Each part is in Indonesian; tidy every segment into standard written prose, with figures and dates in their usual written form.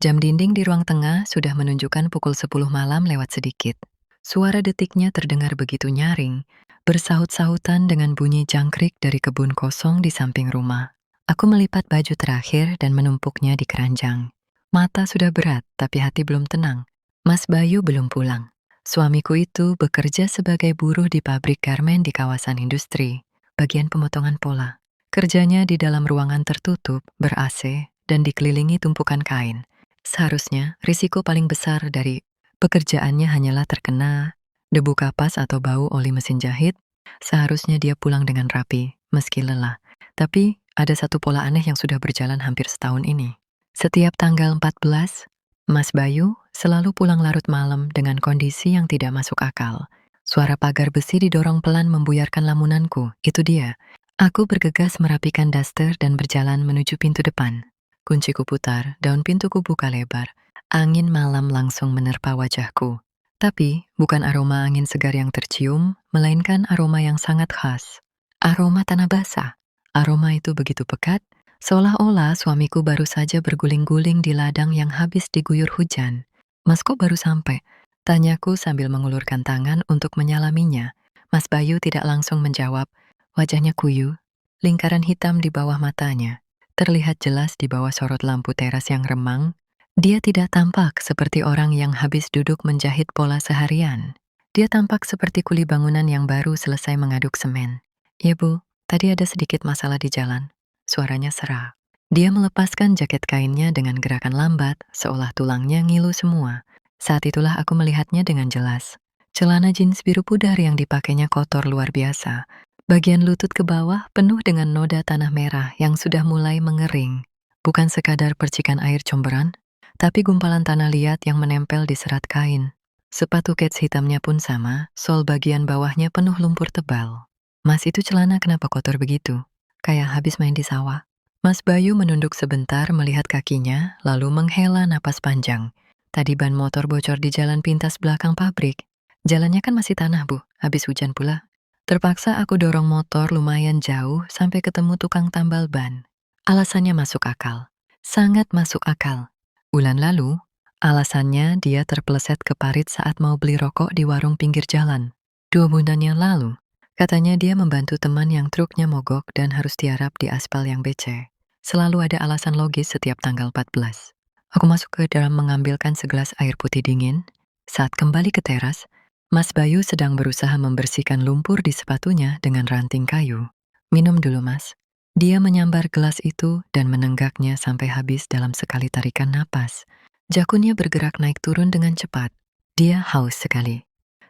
Jam dinding di ruang tengah sudah menunjukkan pukul 10 malam lewat sedikit. Suara detiknya terdengar begitu nyaring, bersahut-sahutan dengan bunyi jangkrik dari kebun kosong di samping rumah. Aku melipat baju terakhir dan menumpuknya di keranjang. Mata sudah berat, tapi hati belum tenang. Mas Bayu belum pulang. Suamiku itu bekerja sebagai buruh di pabrik garmen di kawasan industri, bagian pemotongan pola. Kerjanya di dalam ruangan tertutup, ber-AC, dan dikelilingi tumpukan kain. Seharusnya, risiko paling besar dari pekerjaannya hanyalah terkena debu kapas atau bau oli mesin jahit. Seharusnya dia pulang dengan rapi, meski lelah. Tapi, ada satu pola aneh yang sudah berjalan hampir setahun ini. Setiap tanggal 14, Mas Bayu selalu pulang larut malam dengan kondisi yang tidak masuk akal. Suara pagar besi didorong pelan membuyarkan lamunanku. Itu dia. Aku bergegas merapikan daster dan berjalan menuju pintu depan. Kunciku putar, daun pintuku buka lebar. Angin malam langsung menerpa wajahku. Tapi, bukan aroma angin segar yang tercium, melainkan aroma yang sangat khas. Aroma tanah basah. Aroma itu begitu pekat, seolah-olah suamiku baru saja berguling-guling di ladang yang habis diguyur hujan. Mas, kok baru sampai? Tanyaku sambil mengulurkan tangan untuk menyalaminya. Mas Bayu tidak langsung menjawab. Wajahnya kuyu, lingkaran hitam di bawah matanya terlihat jelas di bawah sorot lampu teras yang remang. Dia tidak tampak seperti orang yang habis duduk menjahit pola seharian. Dia tampak seperti kuli bangunan yang baru selesai mengaduk semen. "Ya Bu, tadi ada sedikit masalah di jalan." Suaranya serak. Dia melepaskan jaket kainnya dengan gerakan lambat, seolah tulangnya ngilu semua. Saat itulah aku melihatnya dengan jelas. Celana jeans biru pudar yang dipakainya kotor luar biasa. Bagian lutut ke bawah penuh dengan noda tanah merah yang sudah mulai mengering. Bukan sekadar percikan air comberan, tapi gumpalan tanah liat yang menempel di serat kain. Sepatu kets hitamnya pun sama, sol bagian bawahnya penuh lumpur tebal. "Mas, itu celana kenapa kotor begitu? Kayak habis main di sawah." Mas Bayu menunduk sebentar melihat kakinya, lalu menghela napas panjang. "Tadi ban motor bocor di jalan pintas belakang pabrik. Jalannya kan masih tanah, Bu, habis hujan pula. Terpaksa aku dorong motor lumayan jauh sampai ketemu tukang tambal ban." Alasannya masuk akal. Sangat masuk akal. Bulan lalu, alasannya dia terpeleset ke parit saat mau beli rokok di warung pinggir jalan. 2 bulan yang lalu, katanya dia membantu teman yang truknya mogok dan harus tiarap di aspal yang becek. Selalu ada alasan logis setiap tanggal 14. Aku masuk ke dalam mengambilkan segelas air putih dingin. Saat kembali ke teras, Mas Bayu sedang berusaha membersihkan lumpur di sepatunya dengan ranting kayu. "Minum dulu, Mas." Dia menyambar gelas itu dan menenggaknya sampai habis dalam sekali tarikan napas. Jakunnya bergerak naik turun dengan cepat. Dia haus sekali.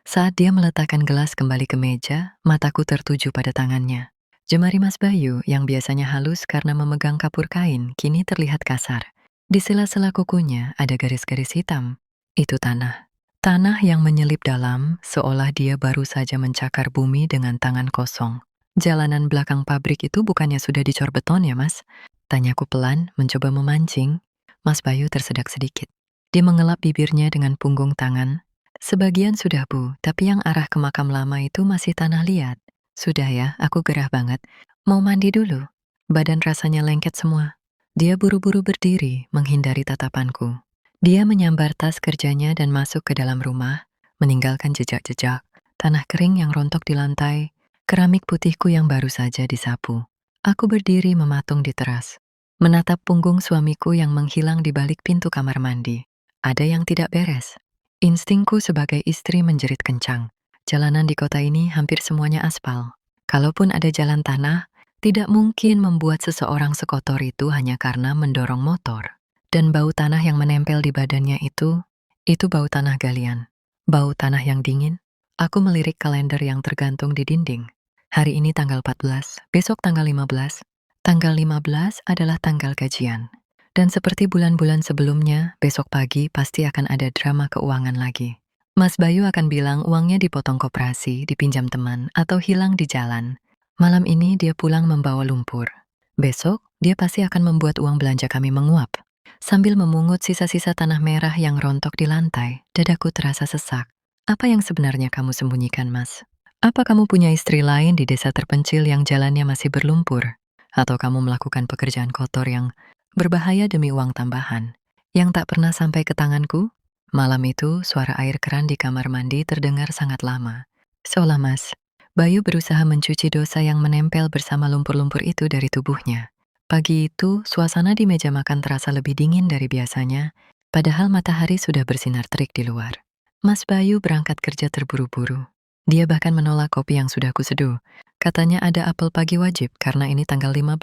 Saat dia meletakkan gelas kembali ke meja, mataku tertuju pada tangannya. Jemari Mas Bayu yang biasanya halus karena memegang kapur kain, kini terlihat kasar. Di sela-sela kukunya ada garis-garis hitam. Itu tanah. Tanah yang menyelip dalam, seolah dia baru saja mencakar bumi dengan tangan kosong. "Jalanan belakang pabrik itu bukannya sudah dicor beton ya, Mas?" Tanyaku pelan, mencoba memancing. Mas Bayu tersedak sedikit. Dia mengelap bibirnya dengan punggung tangan. "Sebagian sudah, Bu, tapi yang arah ke makam lama itu masih tanah liat." "Sudah ya, aku gerah banget. Mau mandi dulu." Badan rasanya lengket semua. Dia buru-buru berdiri, menghindari tatapanku. Dia menyambar tas kerjanya dan masuk ke dalam rumah, meninggalkan jejak-jejak, tanah kering yang rontok di lantai, keramik putihku yang baru saja disapu. Aku berdiri mematung di teras, menatap punggung suamiku yang menghilang di balik pintu kamar mandi. Ada yang tidak beres. Instingku sebagai istri menjerit kencang. Jalanan di kota ini hampir semuanya aspal. Kalaupun ada jalan tanah, tidak mungkin membuat seseorang sekotor itu hanya karena mendorong motor. Dan bau tanah yang menempel di badannya itu bau tanah galian. Bau tanah yang dingin. Aku melirik kalender yang tergantung di dinding. Hari ini tanggal 14, besok tanggal 15. Tanggal 15 adalah tanggal gajian. Dan seperti bulan-bulan sebelumnya, besok pagi pasti akan ada drama keuangan lagi. Mas Bayu akan bilang uangnya dipotong koperasi, dipinjam teman, atau hilang di jalan. Malam ini dia pulang membawa lumpur. Besok, dia pasti akan membuat uang belanja kami menguap. Sambil memungut sisa-sisa tanah merah yang rontok di lantai, dadaku terasa sesak. "Apa yang sebenarnya kamu sembunyikan, Mas? Apa kamu punya istri lain di desa terpencil yang jalannya masih berlumpur? Atau kamu melakukan pekerjaan kotor yang berbahaya demi uang tambahan?" Yang tak pernah sampai ke tanganku? Malam itu, suara air keran di kamar mandi terdengar sangat lama. Seolah Mas Bayu berusaha mencuci dosa yang menempel bersama lumpur-lumpur itu dari tubuhnya. Pagi itu, suasana di meja makan terasa lebih dingin dari biasanya, padahal matahari sudah bersinar terik di luar. Mas Bayu berangkat kerja terburu-buru. Dia bahkan menolak kopi yang sudah kuseduh. Katanya ada apel pagi wajib karena ini tanggal 15,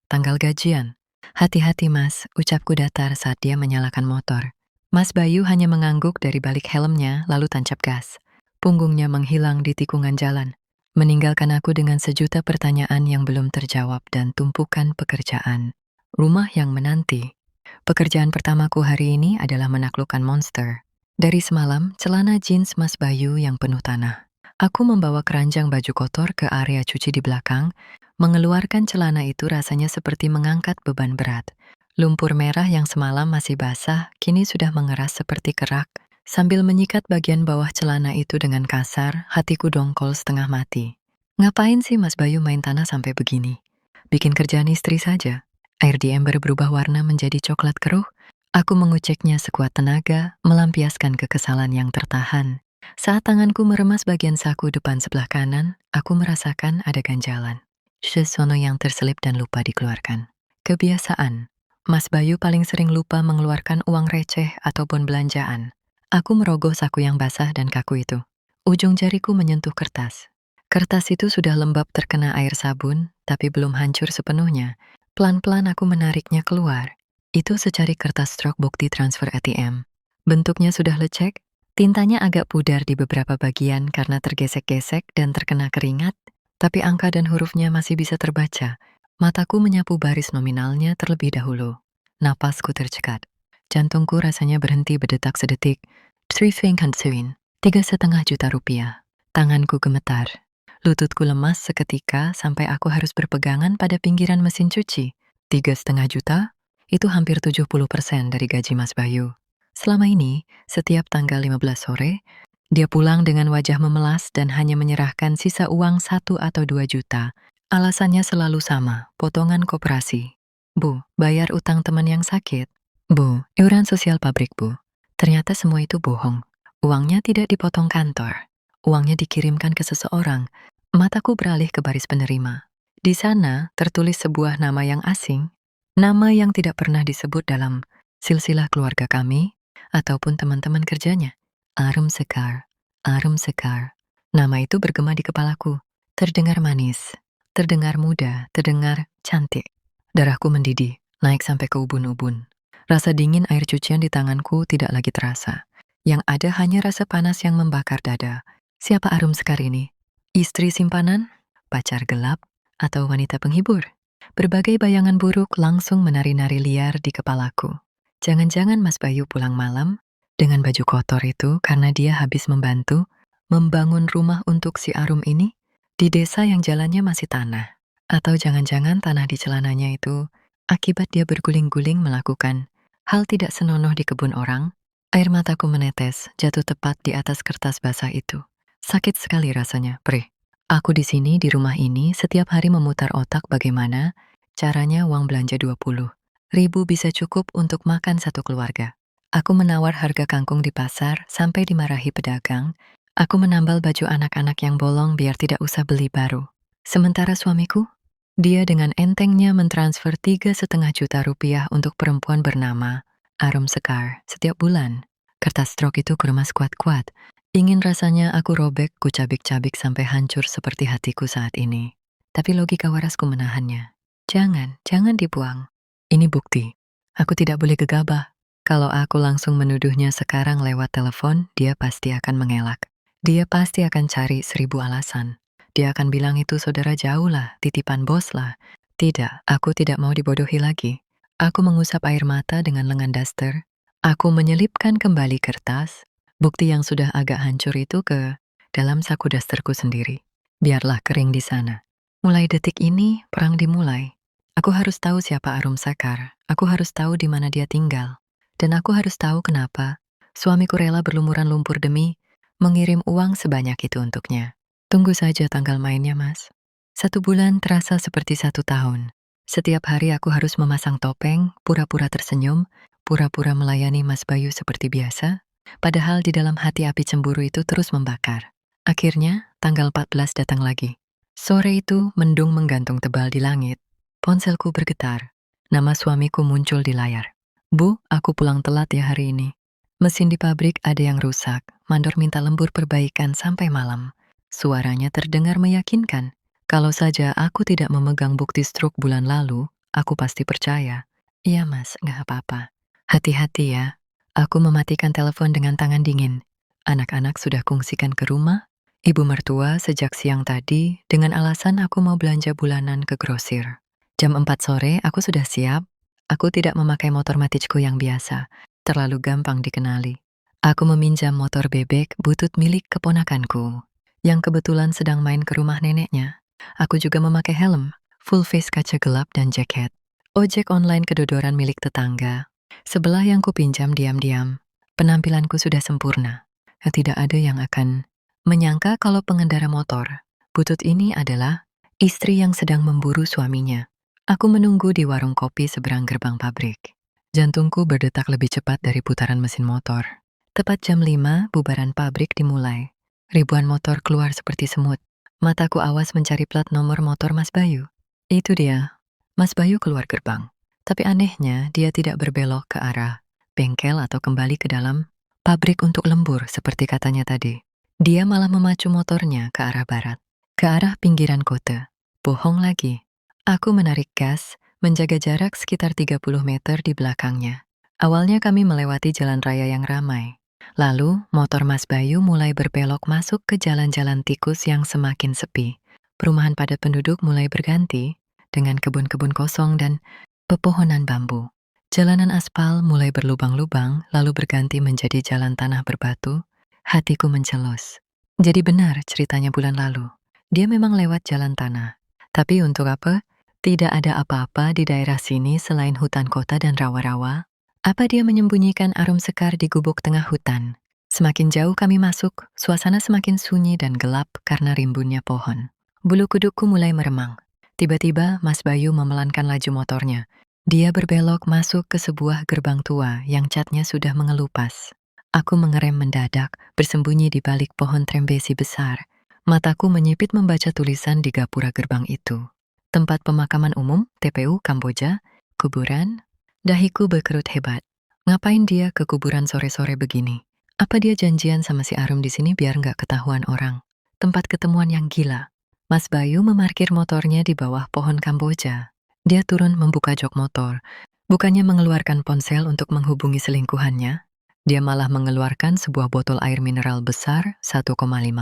tanggal gajian. Hati-hati Mas, ucapku datar saat dia menyalakan motor. Mas Bayu hanya mengangguk dari balik helmnya lalu tancap gas. Punggungnya menghilang di tikungan jalan, meninggalkan aku dengan sejuta pertanyaan yang belum terjawab dan tumpukan pekerjaan. Rumah yang menanti. Pekerjaan pertamaku hari ini adalah menaklukkan monster. Dari semalam, celana jeans Mas Bayu yang penuh tanah. Aku membawa keranjang baju kotor ke area cuci di belakang. Mengeluarkan celana itu rasanya seperti mengangkat beban berat. Lumpur merah yang semalam masih basah, kini sudah mengeras seperti kerak. Sambil menyikat bagian bawah celana itu dengan kasar, hatiku dongkol setengah mati. Ngapain sih Mas Bayu main tanah sampai begini? Bikin kerjaan istri saja. Air di ember berubah warna menjadi coklat keruh. Aku menguceknya sekuat tenaga, melampiaskan kekesalan yang tertahan. Saat tanganku meremas bagian saku depan sebelah kanan, aku merasakan ada ganjalan. Sesono yang terselip dan lupa dikeluarkan. Kebiasaan. Mas Bayu paling sering lupa mengeluarkan uang receh ataupun belanjaan. Aku merogoh saku yang basah dan kaku itu. Ujung jariku menyentuh kertas. Kertas itu sudah lembab terkena air sabun, tapi belum hancur sepenuhnya. Pelan-pelan aku menariknya keluar. Itu secari kertas strok bukti transfer ATM. Bentuknya sudah lecek, tintanya agak pudar di beberapa bagian karena tergesek-gesek dan terkena keringat, tapi angka dan hurufnya masih bisa terbaca. Mataku menyapu baris nominalnya terlebih dahulu. Napasku tercekat. Jantungku rasanya berhenti berdetak sedetik. 3,5 juta rupiah. Tanganku gemetar. Lututku lemas seketika sampai aku harus berpegangan pada pinggiran mesin cuci. 3,5 juta? Itu hampir 70% dari gaji Mas Bayu. Selama ini, setiap tanggal 15 sore, dia pulang dengan wajah memelas dan hanya menyerahkan sisa uang 1 atau 2 juta. Alasannya selalu sama, potongan koperasi. Bu, bayar utang teman yang sakit. Bu, iuran sosial pabrik, Bu. Ternyata semua itu bohong. Uangnya tidak dipotong kantor. Uangnya dikirimkan ke seseorang. Mataku beralih ke baris penerima. Di sana tertulis sebuah nama yang asing, nama yang tidak pernah disebut dalam silsilah keluarga kami ataupun teman-teman kerjanya. Arum Sekar, Arum Sekar. Nama itu bergema di kepalaku. Terdengar manis, terdengar muda, terdengar cantik. Darahku mendidih, naik sampai ke ubun-ubun. Rasa dingin air cucian di tanganku tidak lagi terasa. Yang ada hanya rasa panas yang membakar dada. Siapa Arum Sekar ini? Istri simpanan? Pacar gelap? Atau wanita penghibur? Berbagai bayangan buruk langsung menari-nari liar di kepalaku. Jangan-jangan Mas Bayu pulang malam dengan baju kotor itu karena dia habis membangun rumah untuk si Arum ini di desa yang jalannya masih tanah. Atau jangan-jangan tanah di celananya itu akibat dia berguling-guling melakukan hal tidak senonoh di kebun orang. Air mataku menetes, jatuh tepat di atas kertas basah itu. Sakit sekali rasanya, Pre. Aku di sini, di rumah ini, setiap hari memutar otak bagaimana caranya uang belanja 20.000 bisa cukup untuk makan satu keluarga. Aku menawar harga kangkung di pasar sampai dimarahi pedagang. Aku menambal baju anak-anak yang bolong biar tidak usah beli baru. Sementara suamiku, dia dengan entengnya mentransfer 3,5 juta rupiah untuk perempuan bernama Arum Sekar setiap bulan. Kertas strok itu kuremas kuat-kuat. Ingin rasanya aku robek, ku cabik-cabik sampai hancur seperti hatiku saat ini. Tapi logika warasku menahannya. Jangan dibuang. Ini bukti. Aku tidak boleh gegabah. Kalau aku langsung menuduhnya sekarang lewat telepon, dia pasti akan mengelak. Dia pasti akan cari 1000 alasan. Dia akan bilang itu saudara jauh lah, titipan bos lah. Tidak, aku tidak mau dibodohi lagi. Aku mengusap air mata dengan lengan daster. Aku menyelipkan kembali kertas, bukti yang sudah agak hancur itu ke dalam saku dasterku sendiri. Biarlah kering di sana. Mulai detik ini, perang dimulai. Aku harus tahu siapa Arum Sekar. Aku harus tahu di mana dia tinggal. Dan aku harus tahu kenapa suamiku rela berlumuran lumpur demi mengirim uang sebanyak itu untuknya. Tunggu saja tanggal mainnya, Mas. 1 bulan terasa seperti 1 tahun. Setiap hari aku harus memasang topeng, pura-pura tersenyum, pura-pura melayani Mas Bayu seperti biasa, padahal di dalam hati api cemburu itu terus membakar. Akhirnya, tanggal 14 datang lagi. Sore itu, mendung menggantung tebal di langit. Ponselku bergetar. Nama suamiku muncul di layar. Bu, aku pulang telat ya hari ini. Mesin di pabrik ada yang rusak. Mandor minta lembur perbaikan sampai malam. Suaranya terdengar meyakinkan. Kalau saja aku tidak memegang bukti stroke bulan lalu, aku pasti percaya. Iya mas, nggak apa-apa. Hati-hati ya. Aku mematikan telepon dengan tangan dingin. Anak-anak sudah kungsikan ke rumah. Ibu mertua sejak siang tadi dengan alasan aku mau belanja bulanan ke grosir. Jam 4 sore aku sudah siap. Aku tidak memakai motor matichku yang biasa. Terlalu gampang dikenali. Aku meminjam motor bebek butut milik keponakanku, yang kebetulan sedang main ke rumah neneknya. Aku juga memakai helm, full face kaca gelap dan jaket. Ojek online kedodoran milik tetangga. Sebelah yang kupinjam diam-diam. Penampilanku sudah sempurna. Tidak ada yang akan menyangka kalau pengendara motor butut ini adalah istri yang sedang memburu suaminya. Aku menunggu di warung kopi seberang gerbang pabrik. Jantungku berdetak lebih cepat dari putaran mesin motor. Tepat jam 5, bubaran pabrik dimulai. Ribuan motor keluar seperti semut. Mataku awas mencari plat nomor motor Mas Bayu. Itu dia. Mas Bayu keluar gerbang. Tapi anehnya, dia tidak berbelok ke arah bengkel atau kembali ke dalam pabrik untuk lembur seperti katanya tadi. Dia malah memacu motornya ke arah barat, ke arah pinggiran kota. Bohong lagi. Aku menarik gas, menjaga jarak sekitar 30 meter di belakangnya. Awalnya kami melewati jalan raya yang ramai. Lalu, motor Mas Bayu mulai berbelok masuk ke jalan-jalan tikus yang semakin sepi. Perumahan padat penduduk mulai berganti dengan kebun-kebun kosong dan pepohonan bambu. Jalanan aspal mulai berlubang-lubang, lalu berganti menjadi jalan tanah berbatu. Hatiku mencelus. Jadi benar ceritanya bulan lalu. Dia memang lewat jalan tanah. Tapi untuk apa? Tidak ada apa-apa di daerah sini selain hutan kota dan rawa-rawa. Apa dia menyembunyikan arum sekar di gubuk tengah hutan? Semakin jauh kami masuk, suasana semakin sunyi dan gelap karena rimbunnya pohon. Bulu kudukku mulai meremang. Tiba-tiba Mas Bayu memelankan laju motornya. Dia berbelok masuk ke sebuah gerbang tua yang catnya sudah mengelupas. Aku mengerem mendadak, bersembunyi di balik pohon trembesi besar. Mataku menyipit membaca tulisan di gapura gerbang itu. Tempat pemakaman umum, TPU Kamboja, kuburan. Dahiku berkerut hebat. Ngapain dia ke kuburan sore-sore begini? Apa dia janjian sama si Arum di sini biar nggak ketahuan orang? Tempat ketemuan yang gila. Mas Bayu memarkir motornya di bawah pohon Kamboja. Dia turun membuka jok motor. Bukannya mengeluarkan ponsel untuk menghubungi selingkuhannya, dia malah mengeluarkan sebuah botol air mineral besar 1,5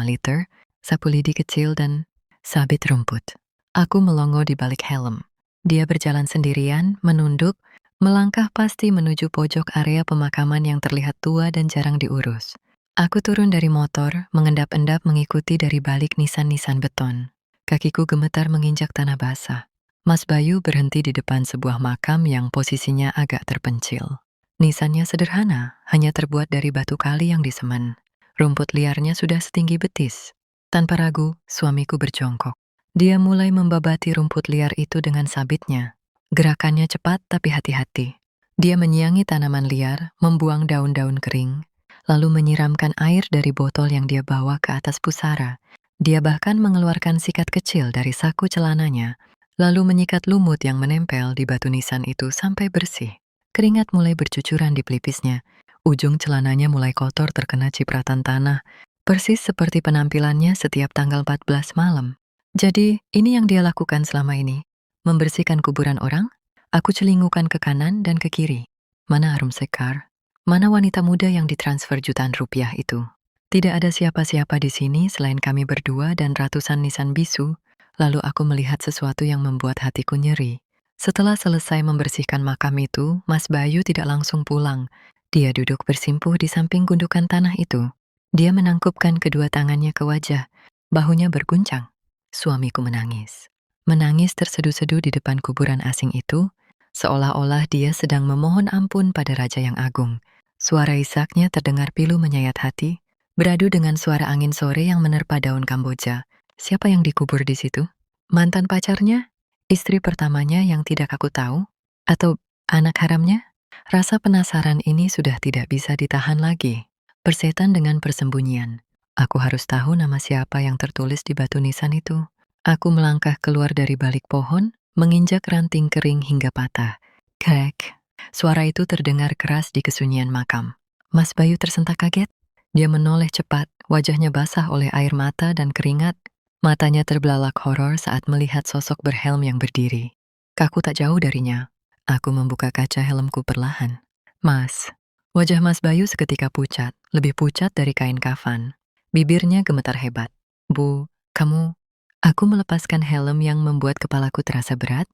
liter, sapu lidi kecil dan sabit rumput. Aku melongo di balik helm. Dia berjalan sendirian, menunduk, melangkah pasti menuju pojok area pemakaman yang terlihat tua dan jarang diurus. Aku turun dari motor, mengendap-endap mengikuti dari balik nisan-nisan beton. Kakiku gemetar menginjak tanah basah. Mas Bayu berhenti di depan sebuah makam yang posisinya agak terpencil. Nisannya sederhana, hanya terbuat dari batu kali yang disemen. Rumput liarnya sudah setinggi betis. Tanpa ragu, suamiku berjongkok. Dia mulai membabati rumput liar itu dengan sabitnya. Gerakannya cepat tapi hati-hati. Dia menyiangi tanaman liar, membuang daun-daun kering, lalu menyiramkan air dari botol yang dia bawa ke atas pusara. Dia bahkan mengeluarkan sikat kecil dari saku celananya, lalu menyikat lumut yang menempel di batu nisan itu sampai bersih. Keringat mulai bercucuran di pelipisnya. Ujung celananya mulai kotor terkena cipratan tanah, persis seperti penampilannya setiap tanggal 14 malam. Jadi, ini yang dia lakukan selama ini. Membersihkan kuburan orang, aku celingukan ke kanan dan ke kiri. Mana Arum Sekar? Mana wanita muda yang ditransfer jutaan rupiah itu? Tidak ada siapa-siapa di sini selain kami berdua dan ratusan nisan bisu. Lalu aku melihat sesuatu yang membuat hatiku nyeri. Setelah selesai membersihkan makam itu, Mas Bayu tidak langsung pulang. Dia duduk bersimpuh di samping gundukan tanah itu. Dia menangkupkan kedua tangannya ke wajah. Bahunya berguncang. Suamiku menangis. Menangis terseduh-seduh di depan kuburan asing itu, seolah-olah dia sedang memohon ampun pada Raja yang Agung. Suara isaknya terdengar pilu menyayat hati, beradu dengan suara angin sore yang menerpa daun Kamboja. Siapa yang dikubur di situ? Mantan pacarnya? Istri pertamanya yang tidak aku tahu? Atau anak haramnya? Rasa penasaran ini sudah tidak bisa ditahan lagi. Persetan dengan persembunyian. Aku harus tahu nama siapa yang tertulis di batu nisan itu. Aku melangkah keluar dari balik pohon, menginjak ranting kering hingga patah. Krek. Suara itu terdengar keras di kesunyian makam. Mas Bayu tersentak kaget. Dia menoleh cepat, wajahnya basah oleh air mata dan keringat. Matanya terbelalak horor saat melihat sosok berhelm yang berdiri. Kaku tak jauh darinya. Aku membuka kaca helmku perlahan. Mas. Wajah Mas Bayu seketika pucat, lebih pucat dari kain kafan. Bibirnya gemetar hebat. Bu, kamu... Aku melepaskan helm yang membuat kepalaku terasa berat,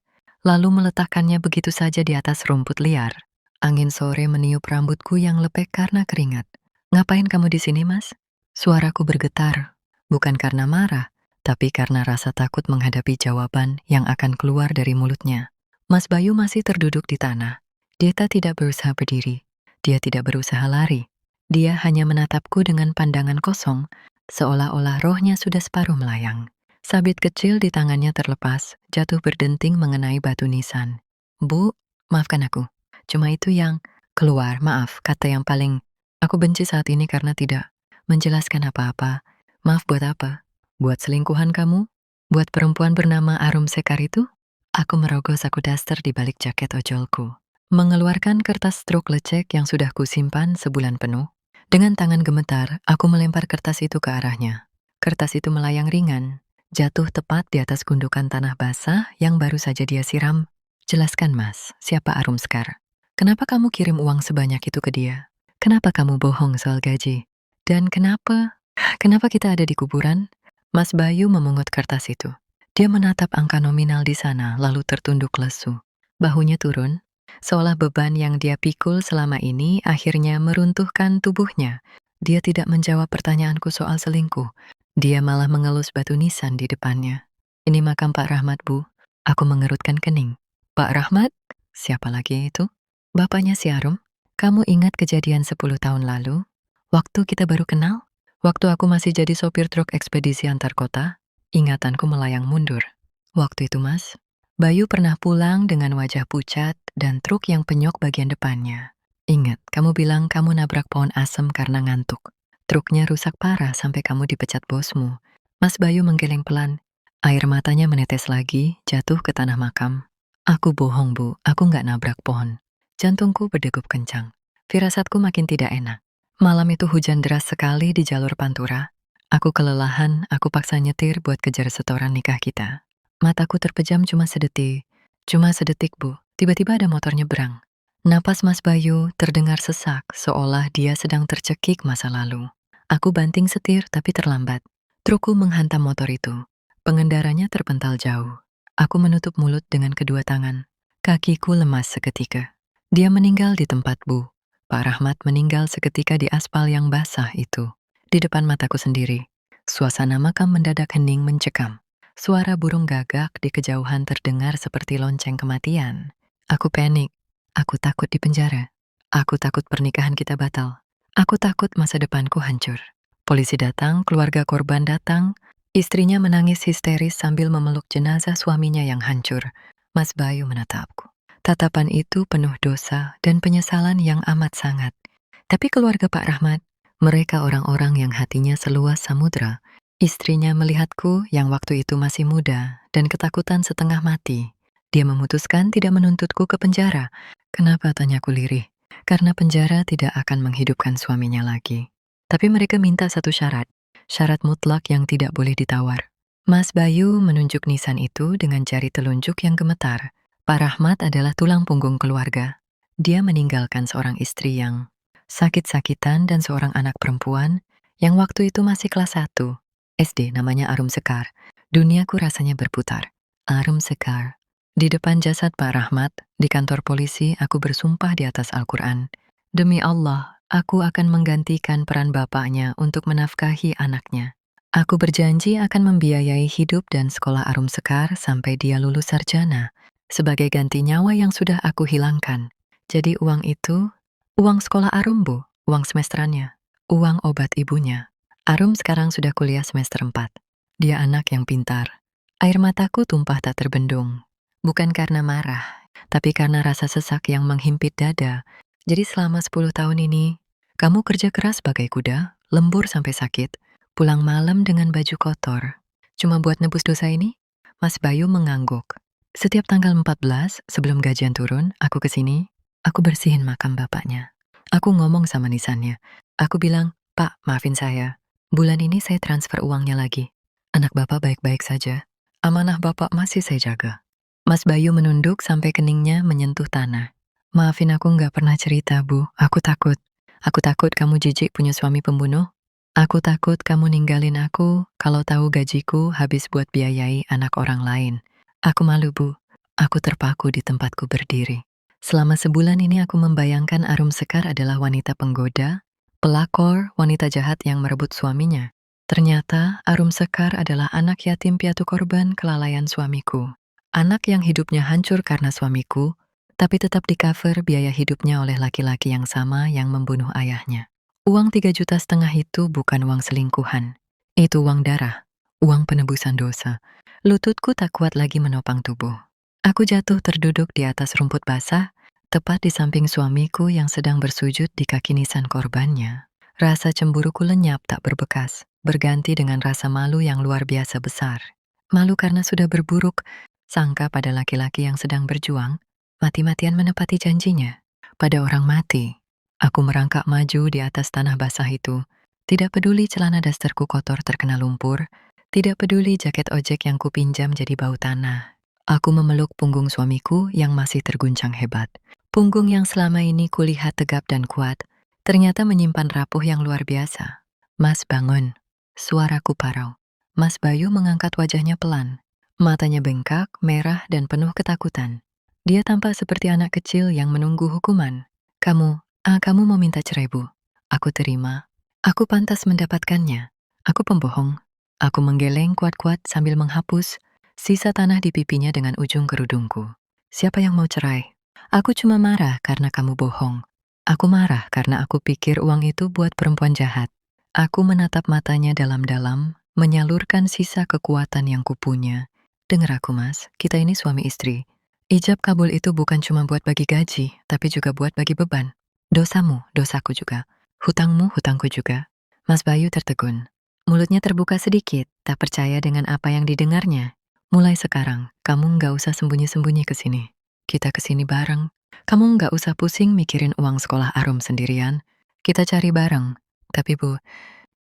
lalu meletakkannya begitu saja di atas rumput liar. Angin sore meniup rambutku yang lepek karena keringat. Ngapain kamu di sini, Mas? Suaraku bergetar, bukan karena marah, tapi karena rasa takut menghadapi jawaban yang akan keluar dari mulutnya. Mas Bayu masih terduduk di tanah. Dia tidak berusaha berdiri. Dia tidak berusaha lari. Dia hanya menatapku dengan pandangan kosong, seolah-olah rohnya sudah separuh melayang. Sabit kecil di tangannya terlepas, jatuh berdenting mengenai batu nisan. Bu, maafkan aku. Cuma itu yang keluar, maaf, kata yang paling aku benci saat ini karena tidak menjelaskan apa-apa. Maaf buat apa? Buat selingkuhan kamu? Buat perempuan bernama Arum Sekar itu? Aku merogoh saku daster di balik jaket ojolku. Mengeluarkan kertas struk lecek yang sudah kusimpan sebulan penuh. Dengan tangan gemetar, aku melempar kertas itu ke arahnya. Kertas itu melayang ringan, jatuh tepat di atas gundukan tanah basah yang baru saja dia siram. Jelaskan, Mas, siapa Arum Sekar? Kenapa kamu kirim uang sebanyak itu ke dia? Kenapa kamu bohong soal gaji? Dan kenapa kita ada di kuburan? Mas Bayu memungut kertas itu. Dia menatap angka nominal di sana, lalu tertunduk lesu. Bahunya turun, seolah beban yang dia pikul selama ini akhirnya meruntuhkan tubuhnya. Dia tidak menjawab pertanyaanku soal selingkuh. Dia malah mengelus batu nisan di depannya. Ini makam Pak Rahmat, Bu. Aku mengerutkan kening. Pak Rahmat? Siapa lagi itu? Bapaknya si Arum. Kamu ingat kejadian 10 tahun lalu? Waktu kita baru kenal? Waktu aku masih jadi sopir truk ekspedisi antar kota? Ingatanku melayang mundur. Waktu itu, Mas, Bayu pernah pulang dengan wajah pucat dan truk yang penyok bagian depannya. Ingat, kamu bilang kamu nabrak pohon asem karena ngantuk. Truknya rusak parah sampai kamu dipecat bosmu. Mas Bayu menggeleng pelan. Air matanya menetes lagi, jatuh ke tanah makam. Aku bohong, Bu. Aku nggak nabrak pohon. Jantungku berdegup kencang. Firasatku makin tidak enak. Malam itu hujan deras sekali di jalur Pantura. Aku kelelahan, aku paksa nyetir buat kejar setoran nikah kita. Mataku terpejam cuma sedetik. Cuma sedetik, Bu. Tiba-tiba ada motor nyebrang. Napas Mas Bayu terdengar sesak, seolah dia sedang tercekik masa lalu. Aku banting setir tapi terlambat. Trukku menghantam motor itu. Pengendaranya terpental jauh. Aku menutup mulut dengan kedua tangan. Kakiku lemas seketika. Dia meninggal di tempat, Bu. Pak Rahmat meninggal seketika di aspal yang basah itu. Di depan mataku sendiri. Suasana makam mendadak hening mencekam. Suara burung gagak di kejauhan terdengar seperti lonceng kematian. Aku panik. Aku takut di penjara. Aku takut pernikahan kita batal. Aku takut masa depanku hancur. Polisi datang, keluarga korban datang. Istrinya menangis histeris sambil memeluk jenazah suaminya yang hancur. Mas Bayu menatapku. Tatapan itu penuh dosa dan penyesalan yang amat sangat. Tapi keluarga Pak Rahmat, mereka orang-orang yang hatinya seluas samudra. Istrinya melihatku yang waktu itu masih muda dan ketakutan setengah mati. Dia memutuskan tidak menuntutku ke penjara. Kenapa, tanyaku lirih? Karena penjara tidak akan menghidupkan suaminya lagi. Tapi mereka minta satu syarat. Syarat mutlak yang tidak boleh ditawar. Mas Bayu menunjuk nisan itu dengan jari telunjuk yang gemetar. Pak Rahmat adalah tulang punggung keluarga. Dia meninggalkan seorang istri yang sakit-sakitan dan seorang anak perempuan yang waktu itu masih kelas 1. SD, namanya Arum Sekar. Duniaku rasanya berputar. Arum Sekar. Di depan jasad Pak Rahmat, di kantor polisi, aku bersumpah di atas Al-Quran. Demi Allah, aku akan menggantikan peran bapaknya untuk menafkahi anaknya. Aku berjanji akan membiayai hidup dan sekolah Arum Sekar sampai dia lulus sarjana. Sebagai ganti nyawa yang sudah aku hilangkan. Jadi uang itu, uang sekolah Arum, Bu. Uang semesterannya. Uang obat ibunya. Arum sekarang sudah kuliah semester 4. Dia anak yang pintar. Air mataku tumpah tak terbendung. Bukan karena marah, Tapi karena rasa sesak yang menghimpit dada, jadi selama 10 tahun ini, kamu kerja keras bagai kuda, lembur sampai sakit, pulang malam dengan baju kotor. Cuma buat nebus dosa ini? Mas Bayu mengangguk. Setiap tanggal 14 sebelum gajian turun, aku ke sini, aku bersihin makam bapaknya. Aku ngomong sama nisannya. Aku bilang, "Pak, maafin saya. Bulan ini saya transfer uangnya lagi. Anak bapak baik-baik saja. Amanah bapak masih saya jaga." Mas Bayu menunduk sampai keningnya menyentuh tanah. "Maafin aku nggak pernah cerita, Bu. Aku takut. Aku takut kamu jijik punya suami pembunuh. Aku takut kamu ninggalin aku kalau tahu gajiku habis buat biayai anak orang lain. Aku malu, Bu. Aku terpaku di tempatku berdiri. Selama sebulan ini aku membayangkan Arum Sekar adalah wanita penggoda, pelakor, wanita jahat yang merebut suaminya. Ternyata Arum Sekar adalah anak yatim piatu korban kelalaian suamiku. Anak yang hidupnya hancur karena suamiku, tapi tetap di-cover biaya hidupnya oleh laki-laki yang sama yang membunuh ayahnya. Uang 3,5 juta itu bukan uang selingkuhan. Itu uang darah, uang penebusan dosa. Lututku tak kuat lagi menopang tubuh. Aku jatuh terduduk di atas rumput basah, tepat di samping suamiku yang sedang bersujud di kaki nisan korbannya. Rasa cemburuku lenyap tak berbekas, berganti dengan rasa malu yang luar biasa besar. Malu karena sudah berburuk sangka pada laki-laki yang sedang berjuang, mati-matian menepati janjinya. Pada orang mati, aku merangkak maju di atas tanah basah itu, tidak peduli celana dasterku kotor terkena lumpur, tidak peduli jaket ojek yang kupinjam jadi bau tanah. Aku memeluk punggung suamiku yang masih terguncang hebat. Punggung yang selama ini kulihat tegap dan kuat, ternyata menyimpan rapuh yang luar biasa. "Mas, bangun." Suaraku parau. Mas Bayu mengangkat wajahnya pelan. Matanya bengkak, merah, dan penuh ketakutan. Dia tampak seperti anak kecil yang menunggu hukuman. Kamu mau minta cerai, Bu?" Aku terima. Aku pantas mendapatkannya. Aku pembohong. Aku menggeleng kuat-kuat sambil menghapus sisa tanah di pipinya dengan ujung kerudungku. "Siapa yang mau cerai? Aku cuma marah karena kamu bohong. Aku marah karena aku pikir uang itu buat perempuan jahat." Aku menatap matanya dalam-dalam, menyalurkan sisa kekuatan yang kupunya. "Dengar aku, Mas, kita ini suami istri. Ijab kabul itu bukan cuma buat bagi gaji, tapi juga buat bagi beban. Dosamu, dosaku juga. Hutangmu, hutangku juga." Mas Bayu tertegun. Mulutnya terbuka sedikit, tak percaya dengan apa yang didengarnya. "Mulai sekarang, kamu nggak usah sembunyi-sembunyi ke sini. Kita ke sini bareng. Kamu nggak usah pusing mikirin uang sekolah Arum sendirian. Kita cari bareng. Tapi Bu,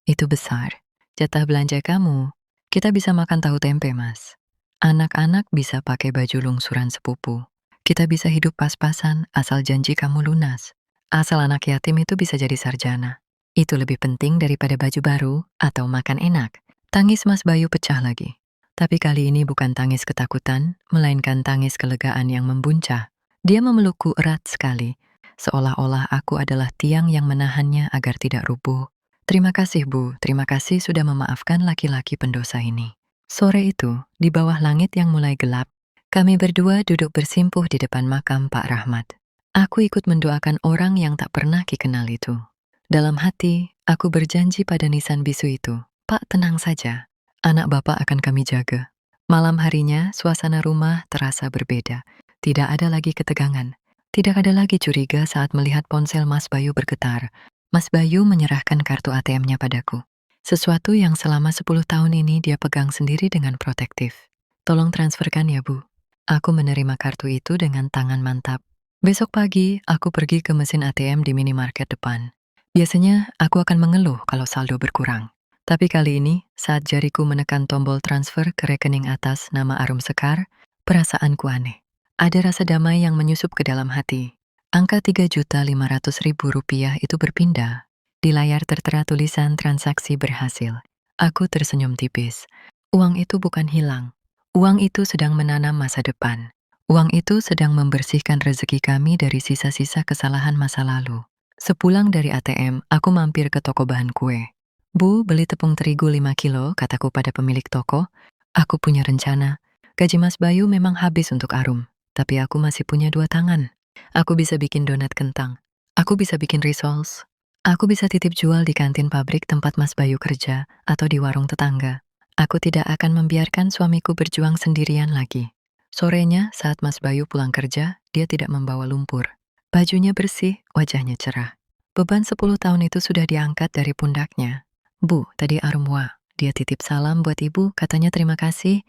itu besar. Jatah belanja kamu. Kita bisa makan tahu tempe, Mas. Anak-anak bisa pakai baju lungsuran sepupu. Kita bisa hidup pas-pasan asal janji kamu lunas. Asal anak yatim itu bisa jadi sarjana. Itu lebih penting daripada baju baru atau makan enak." Tangis Mas Bayu pecah lagi. Tapi kali ini bukan tangis ketakutan, melainkan tangis kelegaan yang membuncah. Dia memelukku erat sekali, seolah-olah aku adalah tiang yang menahannya agar tidak rubuh. "Terima kasih, Bu. Terima kasih sudah memaafkan laki-laki pendosa ini." Sore itu, di bawah langit yang mulai gelap, kami berdua duduk bersimpuh di depan makam Pak Rahmat. Aku ikut mendoakan orang yang tak pernah Ki kenal itu. Dalam hati, aku berjanji pada nisan bisu itu, "Pak, tenang saja. Anak Bapak akan kami jaga." Malam harinya, suasana rumah terasa berbeda. Tidak ada lagi ketegangan. Tidak ada lagi curiga saat melihat ponsel Mas Bayu bergetar. Mas Bayu menyerahkan kartu ATM-nya padaku. Sesuatu yang selama 10 tahun ini dia pegang sendiri dengan protektif. "Tolong transferkan ya, Bu." Aku menerima kartu itu dengan tangan mantap. Besok pagi, aku pergi ke mesin ATM di minimarket depan. Biasanya, aku akan mengeluh kalau saldo berkurang. Tapi kali ini, saat jariku menekan tombol transfer ke rekening atas nama Arum Sekar, perasaanku aneh. Ada rasa damai yang menyusup ke dalam hati. Angka 3,5 juta rupiah itu berpindah. Di layar tertera tulisan transaksi berhasil. Aku tersenyum tipis. Uang itu bukan hilang. Uang itu sedang menanam masa depan. Uang itu sedang membersihkan rezeki kami dari sisa-sisa kesalahan masa lalu. Sepulang dari ATM, aku mampir ke toko bahan kue. "Bu, beli tepung terigu 5 kilo, kataku pada pemilik toko. Aku punya rencana. Gaji Mas Bayu memang habis untuk Arum, tapi aku masih punya 2 tangan. Aku bisa bikin donat kentang. Aku bisa bikin risoles. Aku bisa titip jual di kantin pabrik tempat Mas Bayu kerja atau di warung tetangga. Aku tidak akan membiarkan suamiku berjuang sendirian lagi." Sorenya saat Mas Bayu pulang kerja, dia tidak membawa lumpur. Bajunya bersih, wajahnya cerah. Beban 10 tahun itu sudah diangkat dari pundaknya. Bu, tadi Arumwa. Dia titip salam buat ibu, katanya terima kasih.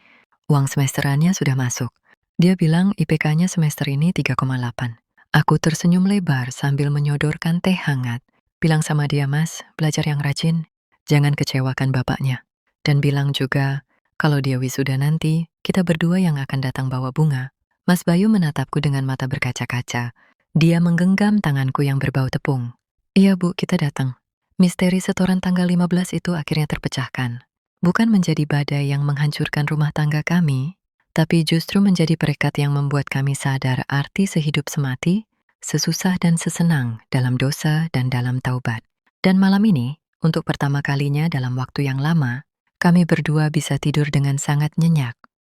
Uang semesterannya sudah masuk. Dia bilang IPK-nya semester ini 3,8. Aku tersenyum lebar sambil menyodorkan teh hangat. Bilang sama dia, Mas, belajar yang rajin. Jangan kecewakan bapaknya. Dan bilang juga, kalau dia wisuda nanti, kita berdua yang akan datang bawa bunga. Mas Bayu menatapku dengan mata berkaca-kaca. Dia menggenggam tanganku yang berbau tepung. Iya Bu, kita datang. Misteri setoran tanggal 15 itu akhirnya terpecahkan. Bukan menjadi badai yang menghancurkan rumah tangga kami, tapi justru menjadi perekat yang membuat kami sadar arti sehidup semati, sesusah dan sesenang dalam dosa dan dalam taubat. Dan malam ini, untuk pertama kalinya dalam waktu yang lama, kami berdua bisa tidur dengan sangat nyenyak.